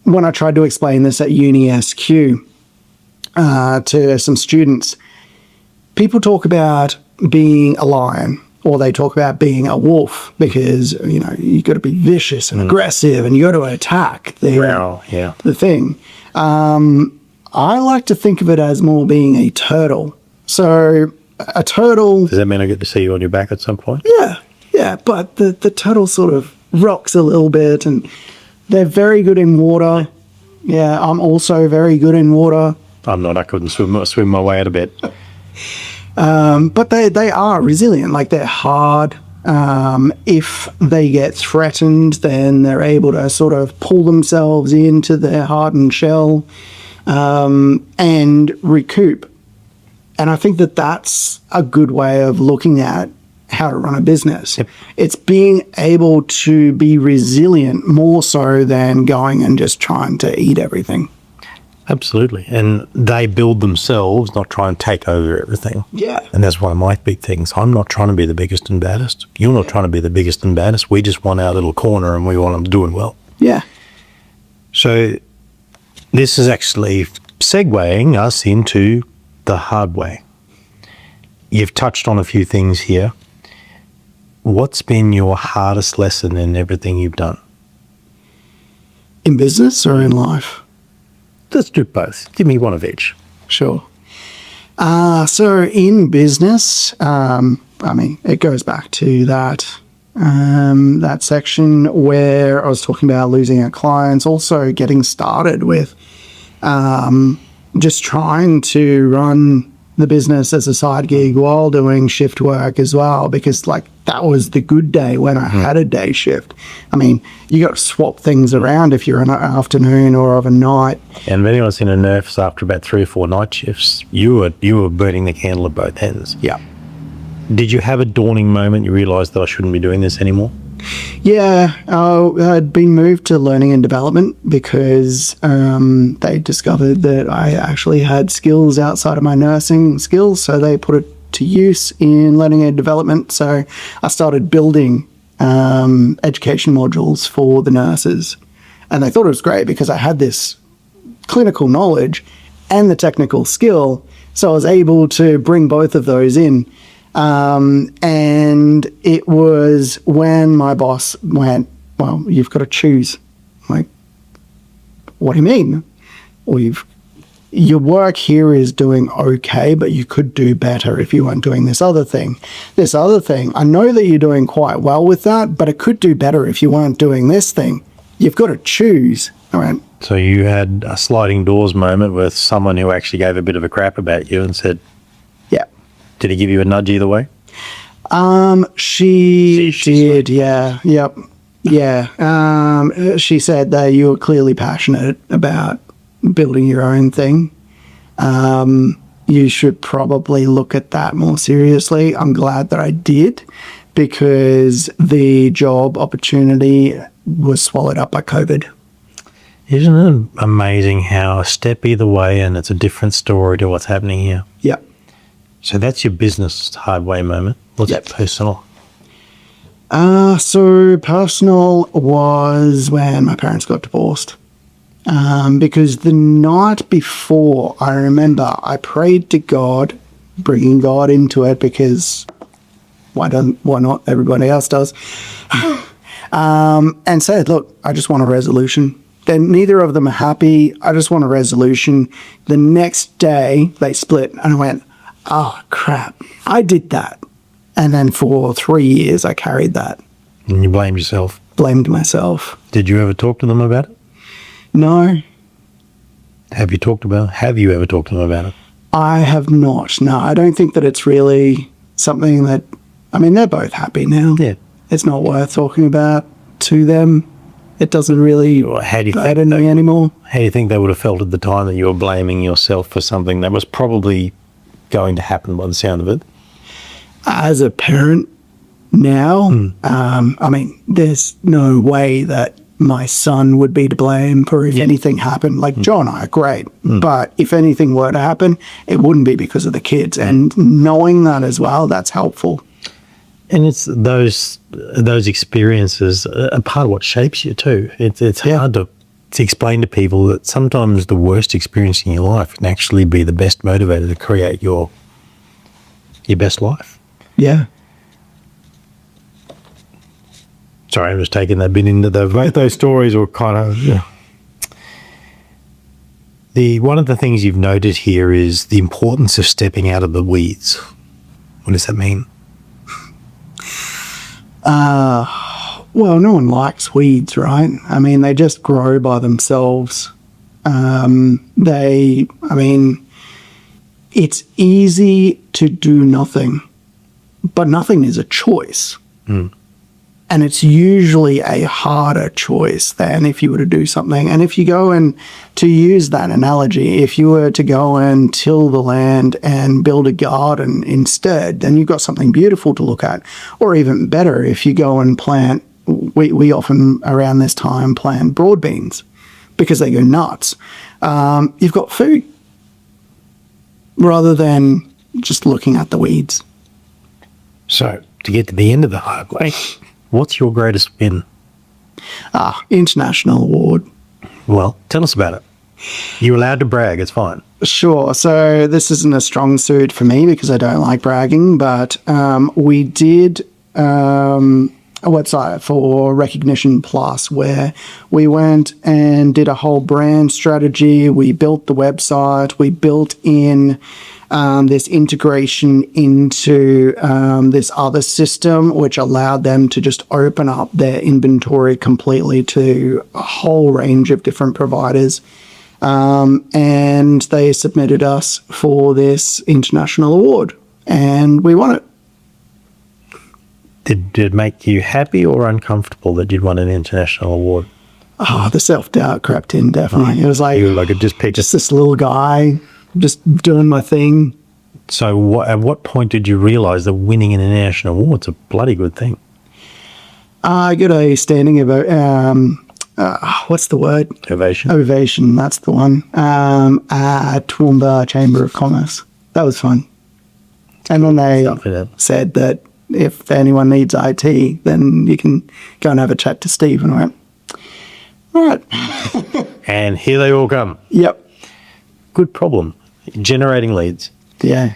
when I tried to explain this at Uni SQ to some students. people talk about being a lion, or they talk about being a wolf, because, you know, you got to be vicious and aggressive and you got to attack the thing. I like to think of it as more being a turtle. So a turtle... Does that mean I get to see you on your back at some point? Yeah, but the turtle sort of rocks a little bit, and they're very good in water. Yeah, I'm also very good in water. I'm not. I couldn't swim my way out of bed. But they are resilient. Like, they're hard. If they get threatened, then they're able to sort of pull themselves into their hardened shell and recoup. And I think that that's a good way of looking at how to run a business. Yep. It's being able to be resilient more so than going and just trying to eat everything. Absolutely. And they build themselves, not try and take over everything. Yeah. And that's one of my big things. I'm not trying to be the biggest and baddest. You're not trying to be the biggest and baddest. We just want our little corner and we want them doing well. Yeah. So this is actually segueing us into the hard way. You've touched on a few things here. What's been your hardest lesson in everything you've done? In business or in life? Let's do both. Give me one of each. Sure. So in business, I mean, it goes back to that section where I was talking about losing our clients, also getting started with just trying to run the business as a side gig while doing shift work as well, because like that was the good day when I had a day shift. I mean, you got to swap things around if you're an afternoon or of a night. And if anyone's seen a nurse after about 3 or 4 night shifts, you were burning the candle at both ends. Yeah. Did you have a dawning moment you realised that I shouldn't be doing this anymore? Yeah, I'd been moved to learning and development because they discovered that I actually had skills outside of my nursing skills, so they put it to use in learning and development. So I started building education modules for the nurses, and they thought it was great because I had this clinical knowledge and the technical skill, so I was able to bring both of those in. And it was when my boss went, well, you've got to choose. I'm like, what do you mean? Well, your work here is doing okay, but you could do better if you weren't doing this other thing. This other thing, I know that you're doing quite well with that, but it could do better if you weren't doing this thing. You've got to choose. All right. So you had a sliding doors moment with someone who actually gave a bit of a crap about you and said, yeah. Did he give you a nudge either way? She did, yeah. Yep. Yeah. She said that you were clearly passionate about building your own thing. You should probably look at that more seriously. I'm glad that I did, because the job opportunity was swallowed up by COVID. Isn't it amazing how a step either way and it's a different story to what's happening here? Yep. So that's your business hard way moment. What's personal? So personal was when my parents got divorced. Because the night before, I remember I prayed to God, bringing God into it, because why not? Everybody else does. And said, look, I just want a resolution. Then neither of them are happy. I just want a resolution. The next day they split, and I went, oh, crap, I did that. And then for 3 years, I carried that. And you blamed yourself? Blamed myself. Did you ever talk to them about it? No. Have you ever talked to them about it? I have not. No, I don't think that it's really something that, I mean, they're both happy now. Yeah. It's not worth talking about to them. It doesn't really matter me anymore. How do you think they would have felt at the time that you were blaming yourself for something that was probably going to happen by the sound of it? As a parent now, I mean, there's no way that my son would be to blame for if anything happened. Like, John and I are great, but if anything were to happen, it wouldn't be because of the kids. And knowing that as well, that's helpful. And it's those experiences are part of what shapes you too. It's hard to explain to people that sometimes the worst experience in your life can actually be the best motivator to create your your best life. Yeah. Sorry, I'm just taking that bit into both those stories were kind of, one of the things you've noted here is the importance of stepping out of the weeds. What does that mean? Well, no one likes weeds, right? I mean, they just grow by themselves. It's easy to do nothing, but nothing is a choice. And it's usually a harder choice than if you were to do something. And if you go and, to use that analogy, if you were to go and till the land and build a garden instead, then you've got something beautiful to look at. Or even better, if you go and plant, we often around this time plant broad beans because they go nuts. You've got food rather than just looking at the weeds. So, to get to the end of the hard way, what's your greatest win? International award. Well, tell us about it. You're allowed to brag, it's fine. Sure. So this isn't a strong suit for me because I don't like bragging, but we did a website for Recognition Plus where we went and did a whole brand strategy. We built the website. We built in this integration into this other system, which allowed them to just open up their inventory completely to a whole range of different providers. And they submitted us for this international award, and we won it. Did it make you happy or uncomfortable that you'd won an international award? The self-doubt crept in, definitely. It was like, you were like just this little guy just doing my thing. So at what point did you realise that winning an international award's a bloody good thing? I got a standing what's the word? Ovation. Ovation, that's the one. At Toowoomba Chamber of Commerce. That was fun. And then they said that if anyone needs IT, then you can go and have a chat to Steve. And I went, all right. And here they all come. Yep. Good problem. Generating leads. Yeah.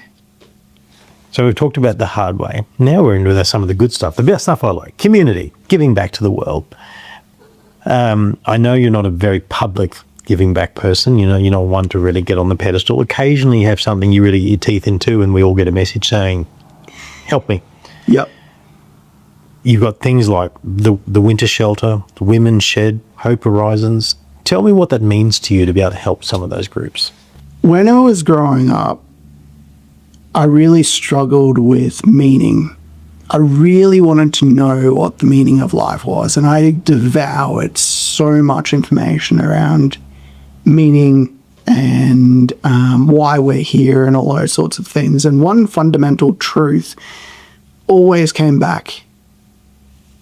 So we've talked about the hard way. Now we're into some of the good stuff, the best stuff I like. Community, giving back to the world. I know you're not a very public giving back person. You know, you're not one to really get on the pedestal. Occasionally you have something you really get your teeth into and we all get a message saying, help me. Yep. You've got things like the winter shelter, the women's shed, Hope Horizons. Tell me what that means to you to be able to help some of those groups. When I was growing up, I really struggled with meaning. I really wanted to know what the meaning of life was, and I devoured so much information around meaning and why we're here and all those sorts of things. And one fundamental truth always came back: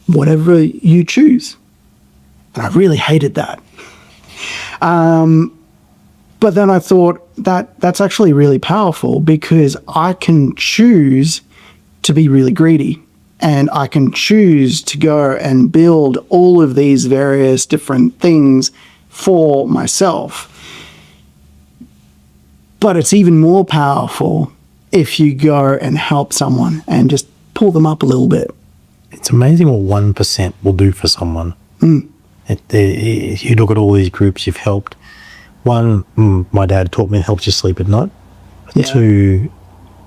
whatever you choose. And I really hated that. But then I thought that's actually really powerful, because I can choose to be really greedy, and I can choose to go and build all of these various different things for myself. But it's even more powerful if you go and help someone and just pull them up a little bit. It's amazing what 1% will do for someone. You look at all these groups you've helped. One, my dad taught me, it helps you sleep at night. Yeah. Two,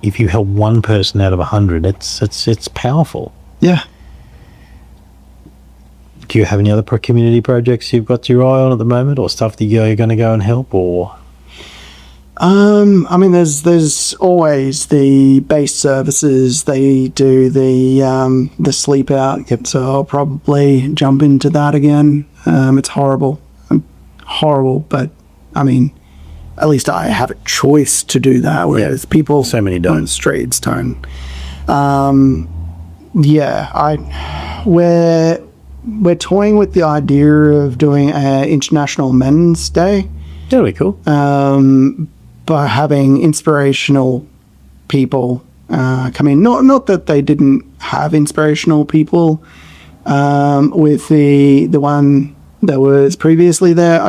if you help one person out of 100, it's powerful. Yeah. Do you have any other community projects you've got your eye on at the moment, or stuff that you're going to go and help, or? I mean, there's always the base services. They do the sleep out. Yep. So I'll probably jump into that again. It's horrible, but I mean, at least I have a choice to do that. Whereas people, so many don't. On the streets don't. We're toying with the idea of doing an International Men's Day. That'll be cool. By having inspirational people come in. Not that they didn't have inspirational people with the one that was previously there.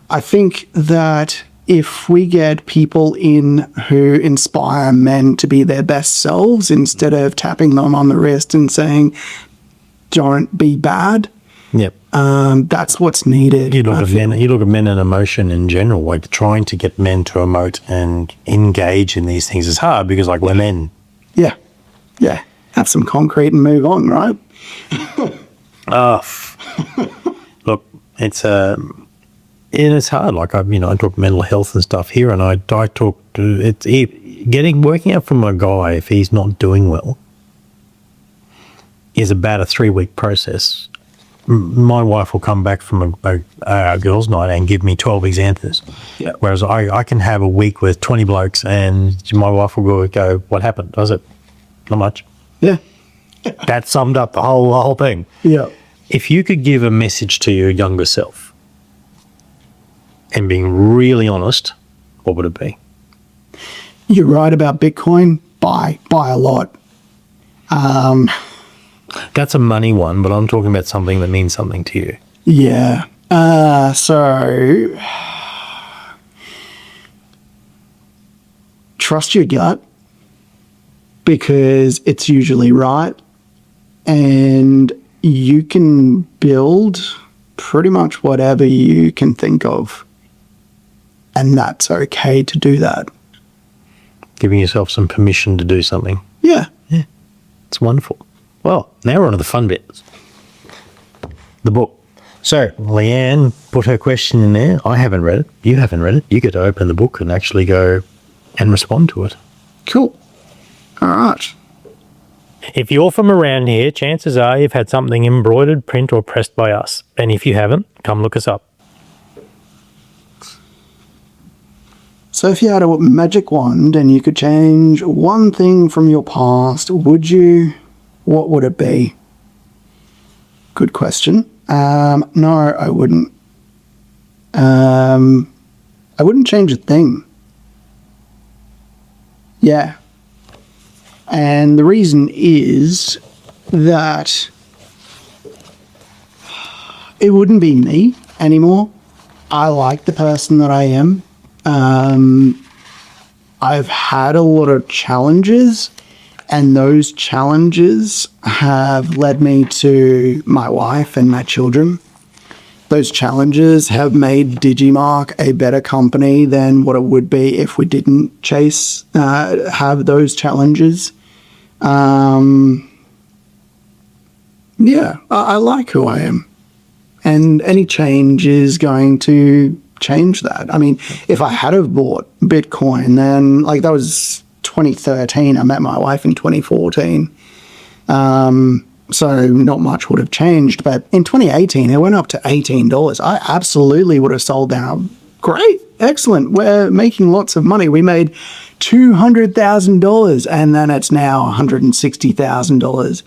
I think that if we get people in who inspire men to be their best selves instead of tapping them on the wrist and saying, don't be bad, Yep. that's what's needed. You look at men and emotion in general, like trying to get men to emote and engage in these things is hard because like we're men. Yeah. Yeah. Have some concrete and move on, right? Look, it's hard. Like I talk mental health and stuff here, and I talk to working out from a guy if he's not doing well is about a 3-week process. My wife will come back from a girls' night and give me 12 examples. Yeah. Whereas I can have a week with 20 blokes, and my wife will go, "What happened?" Does it? Not much. Yeah. That summed up the whole thing. Yeah. If you could give a message to your younger self and being really honest, what would it be? You're right about Bitcoin. Buy a lot. That's a money one, but I'm talking about something that means something to you. Yeah. So trust your gut because it's usually right, and you can build pretty much whatever you can think of, and that's okay to do that. Giving yourself some permission to do something. Yeah. It's wonderful. Well, now we're on to the fun bits. The book. So, Leanne put her question in there. I haven't read it. You haven't read it. You get to open the book and actually go and respond to it. Cool. All right. If you're from around here, chances are you've had something embroidered, print, or pressed by us. And if you haven't, come look us up. So if you had a magic wand and you could change one thing from your past, would you? What would it be? Good question. No, I wouldn't. I wouldn't change a thing. Yeah. And the reason is that it wouldn't be me anymore. I like the person that I am. I've had a lot of challenges, and those challenges have led me to my wife and my children. Those challenges have made DigiMark a better company than what it would be if we didn't have those challenges. Yeah, I like who I am. And any change is going to change that. I mean, if I had have bought Bitcoin, then like that was 2013. I met my wife in 2014. So not much would have changed. But in 2018, it went up to $18. I absolutely would have sold down. Great. Excellent. We're making lots of money. We made $200,000 and then it's now $160,000.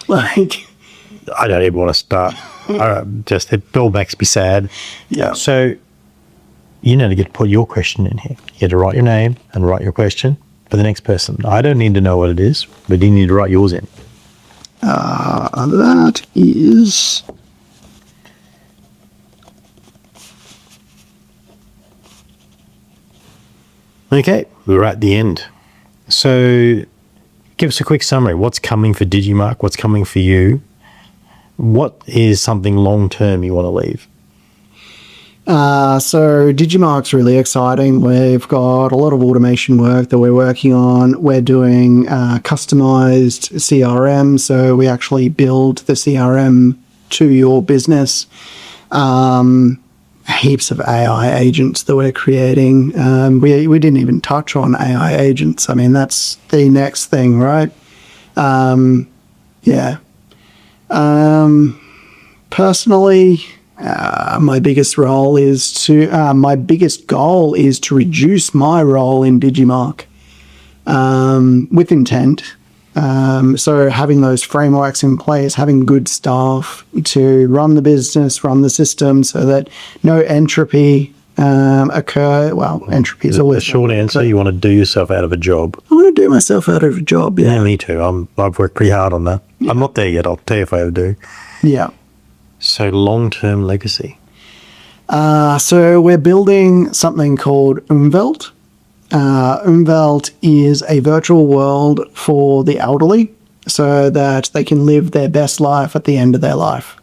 Like, I don't even want to start. It all makes me sad. Yeah. So you need to get to put your question in here. You get to write your name and write your question for the next person. I don't need to know what it is, but you need to write yours in. That is... Okay, we're at the end. So give us a quick summary. What's coming for DigiMark? What's coming for you? What is something long-term you want to leave? So DigiMark's really exciting. We've got a lot of automation work that we're working on. We're doing customized CRM, so we actually build the CRM to your business. Heaps of AI agents that we're creating. We didn't even touch on AI agents. I mean, that's the next thing, right? Yeah. Personally, my biggest goal is to reduce my role in DigiMark with intent. So having those frameworks in place, having good staff to run the business, run the system so that no entropy occur. Well, entropy is always... The short answer, you want to do yourself out of a job. I want to do myself out of a job, yeah. Yeah, me too. I've worked pretty hard on that. Yeah. I'm not there yet. I'll tell you if I ever do. Yeah. So long-term legacy. So we're building something called Umwelt. Umwelt is a virtual world for the elderly so that they can live their best life at the end of their life.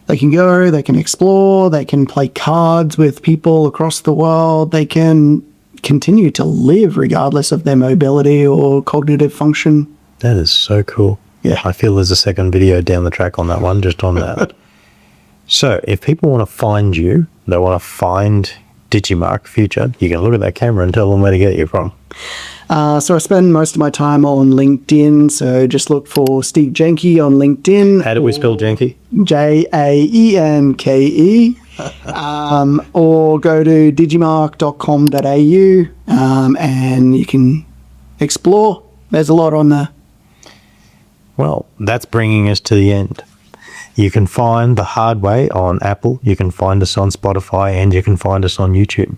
They can go, they can explore, they can play cards with people across the world, they can continue to live regardless of their mobility or cognitive function. That is so cool. Yeah. I feel there's a second video down the track on that one, just on that. So if people want to find you, they want to find DigiMark Future, you can look at that camera and tell them where to get you from. So I spend most of my time on LinkedIn, so just look for Steve Jaenke on LinkedIn. How do we spell Jaenke? Jaenke. Or go to digimark.com.au and you can explore. There's a lot on there. Well, that's bringing us to the end. You can find The Hard Way on Apple, you can find us on Spotify, and you can find us on YouTube.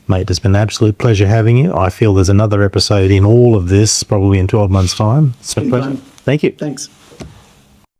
Mate, it's been an absolute pleasure having you. I feel there's another episode in all of this, probably in 12 months' time. It's been a pleasure. Fun. Thank you. Thanks.